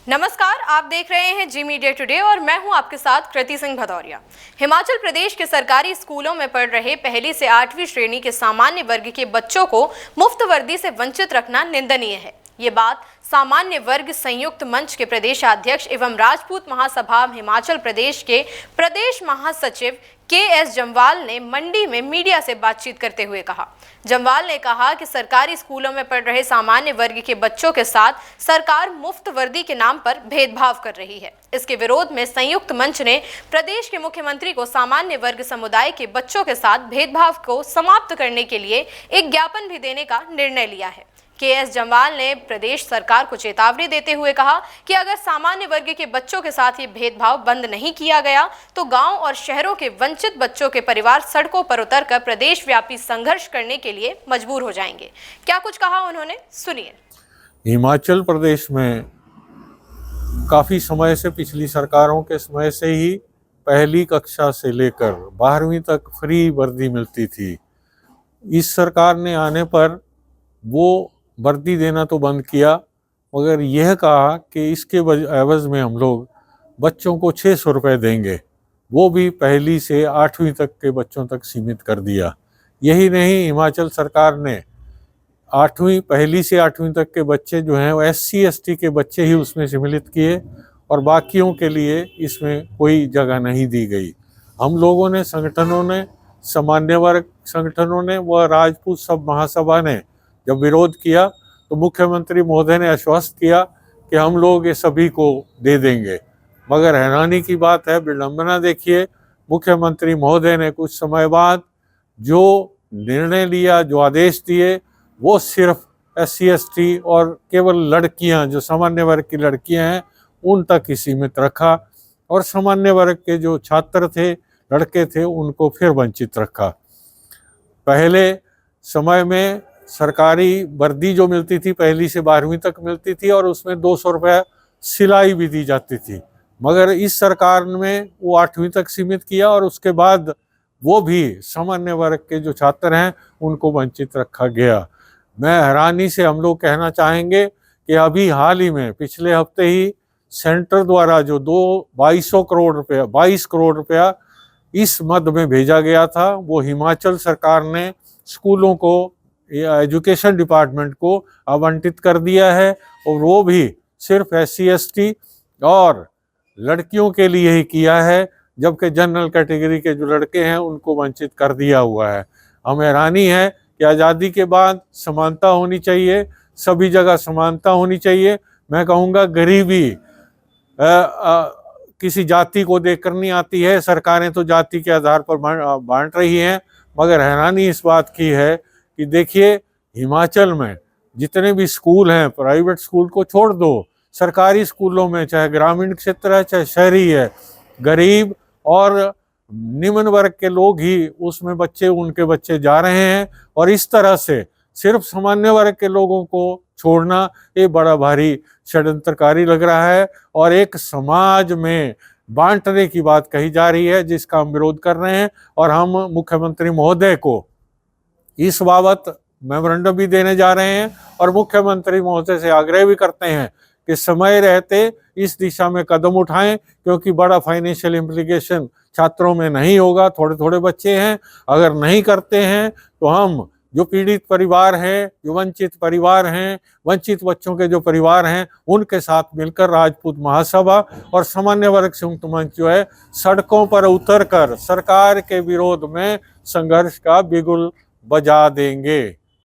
नमस्कार, आप देख रहे हैं जी मीडिया टुडे और मैं हूं आपके साथ कृति सिंह भदौरिया। हिमाचल प्रदेश के सरकारी स्कूलों में पढ़ रहे पहली से 8वीं श्रेणी के सामान्य वर्ग के बच्चों को मुफ्त वर्दी से वंचित रखना निंदनीय है। ये बात सामान्य वर्ग संयुक्त मंच के प्रदेशाध्यक्ष एवं राजपूत महासभा हिमाचल प्रदेश के प्रदेश महासचिव के.एस. जम्वाल ने मंडी में मीडिया से बातचीत करते हुए कहा। जम्वाल ने कहा कि सरकारी स्कूलों में पढ़ रहे सामान्य वर्ग के बच्चों के साथ सरकार मुफ्त वर्दी के नाम पर भेदभाव कर रही है। इसके विरोध में संयुक्त मंच ने प्रदेश के मुख्यमंत्री को सामान्य वर्ग समुदाय के बच्चों के साथ भेदभाव को समाप्त करने के लिए एक ज्ञापन भी देने का निर्णय लिया है। के.एस. जम्वाल ने प्रदेश सरकार को चेतावनी देते हुए कहा कि अगर सामान्य वर्ग के बच्चों के साथ ये भेदभाव बंद नहीं किया गया तो गांव और शहरों के वंचित बच्चों के परिवार सड़कों पर उतरकर प्रदेश व्यापी संघर्ष करने के लिए मजबूर हो जाएंगे। क्या कुछ कहा उन्होंने, सुनिए। हिमाचल प्रदेश में काफ़ी समय से, पिछली सरकारों के समय से ही पहली कक्षा से लेकर 12वीं तक फ्री वर्दी मिलती थी। इस सरकार ने आने पर वो वर्दी देना तो बंद किया, मगर यह कहा कि इसके एवज में हम लोग बच्चों को 600 रुपये देंगे, वो भी पहली से 8वीं तक के बच्चों तक सीमित कर दिया। यही नहीं, हिमाचल सरकार ने पहली से 8वीं तक के बच्चे जो हैं वो SC/ST के बच्चे ही उसमें सम्मिलित किए और बाकियों के लिए इसमें कोई जगह नहीं दी गई। हम लोगों ने, संगठनों ने, सामान्य वर्ग संगठनों ने व राजपूत सब महासभा ने जब विरोध किया तो मुख्यमंत्री महोदय ने आश्वस्त किया कि हम लोग ये सभी को दे देंगे। मगर हैरानी की बात है, विडंबना देखिए, मुख्यमंत्री महोदय ने कुछ समय बाद जो निर्णय लिया, जो आदेश दिए, वो सिर्फ SC/ST और केवल लड़कियां, जो सामान्य वर्ग की लड़कियां हैं, उन तक ही सीमित रखा और सामान्य वर्ग के जो छात्र थे, लड़के थे, उनको फिर वंचित रखा। पहले समय में सरकारी वर्दी जो मिलती थी पहली से 12वीं तक मिलती थी और उसमें 200 रुपये सिलाई भी दी जाती थी, मगर इस सरकार में वो 8वीं तक सीमित किया और उसके बाद वो भी सामान्य वर्ग के जो छात्र हैं उनको वंचित रखा गया। मैं हैरानी से हम लोग कहना चाहेंगे कि अभी हाल ही में पिछले हफ्ते ही सेंटर द्वारा जो 22 करोड़ रुपया इस मद में भेजा गया था, वो हिमाचल सरकार ने स्कूलों को, एजुकेशन डिपार्टमेंट को आवंटित कर दिया है और वो भी सिर्फ SC/ST और लड़कियों के लिए ही किया है, जबकि जनरल कैटेगरी के जो लड़के हैं उनको वंचित कर दिया हुआ है। हमें हैरानी है कि आज़ादी के बाद समानता होनी चाहिए, सभी जगह समानता होनी चाहिए। मैं कहूँगा गरीबी किसी जाति को देखकर नहीं आती है, सरकारें तो जाति के आधार पर बांट रही हैं, मगर हैरानी इस बात की है कि देखिए हिमाचल में जितने भी स्कूल हैं, प्राइवेट स्कूल को छोड़ दो, सरकारी स्कूलों में चाहे ग्रामीण क्षेत्र है चाहे शहरी है, गरीब और निम्न वर्ग के लोग ही उसमें उनके बच्चे जा रहे हैं और इस तरह से सिर्फ सामान्य वर्ग के लोगों को छोड़ना ये बड़ा भारी षड्यंत्रकारी लग रहा है और एक समाज में बांटने की बात कही जा रही है, जिसका हम विरोध कर रहे हैं। और हम मुख्यमंत्री महोदय को इस बाबत मेमोरेंडम भी देने जा रहे हैं और मुख्यमंत्री महोदय से आग्रह भी करते हैं कि समय रहते इस दिशा में कदम उठाएं, क्योंकि बड़ा फाइनेंशियल इम्प्लीकेशन छात्रों में नहीं होगा, थोड़े थोड़े बच्चे हैं। अगर नहीं करते हैं तो हम जो पीड़ित परिवार हैं, जो वंचित परिवार हैं, वंचित बच्चों के जो परिवार हैं, उनके साथ मिलकर राजपूत महासभा और सामान्य वर्ग संयुक्त मंच जो है सड़कों पर उतरकर सरकार के विरोध में संघर्ष का बिगुल बजा देंगे।